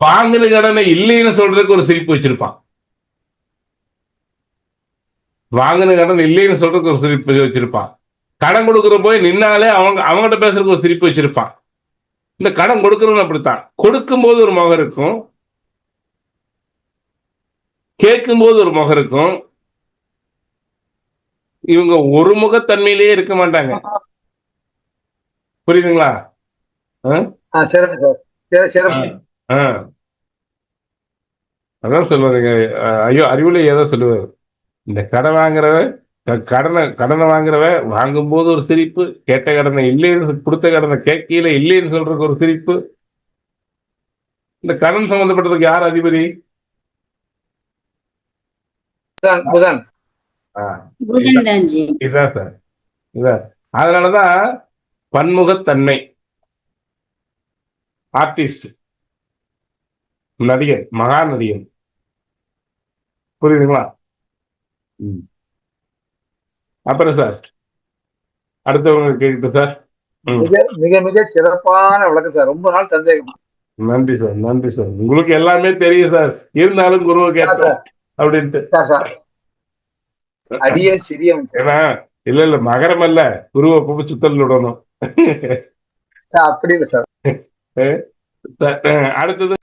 வாங்கின கடனை இல்லைன்னு சொல்றதுக்கு ஒரு சிரிப்பு வச்சிருப்பான். வாங்கின கடன் இல்லைன்னு சொல்றதுக்கு ஒரு சிரிப்பு வச்சிருப்பான். கடன் கொடுக்குற போய் நின்னாலே அவங்ககிட்ட பேசுறதுக்கு ஒரு சிரிப்பு வச்சிருப்பான். இந்த கடன் கொடுக்கறவன் அப்படித்தான். கொடுக்கும் போது ஒரு முகம் இருக்கும், கேட்கும் போது ஒரு முகம் இருக்கும். இவங்க ஒரு முகத்தன்மையிலேயே இருக்க மாட்டாங்க. புரியுதுங்களா? அதான் சொல்லுவாங்க, ஐயோ அறிவுல ஏதோ சொல்லுவாரு, இந்த கடனை வாங்குறவ வாங்கும்போது ஒரு சிரிப்பு, கேட்ட கடனை இல்லைன்னு, கொடுத்த கடனை கேட்கல இல்லைன்னு சொல்றதுக்கு ஒரு சிரிப்பு. இந்த கடன் சம்பந்தப்பட்டதுக்கு யார் அதிபதி? இதான் சார், இதான். அதனாலதான் பன்முகத்தன்மை. ஆர்டிஸ்ட், நடிகர், மகா நடிகர். புரியுதுங்களா? அப்புறம் சார் அடுத்தவங்க கேட்டு சார். மிக மிக சிறப்பான விளக்கம் சார். ரொம்ப நாள் சந்தேகம். நன்றி சார், நன்றி சார். உங்களுக்கு எல்லாமே தெரியும் சார், இருந்தாலும் குருவை கேட்டோம் அப்படின்ட்டு. அடியேன் சிறியவன். ஏன்னா இல்ல மகரம் அல்ல, குருவை போய் சுத்தல் விடணும். அப்படி இல்லை சார். அடுத்தது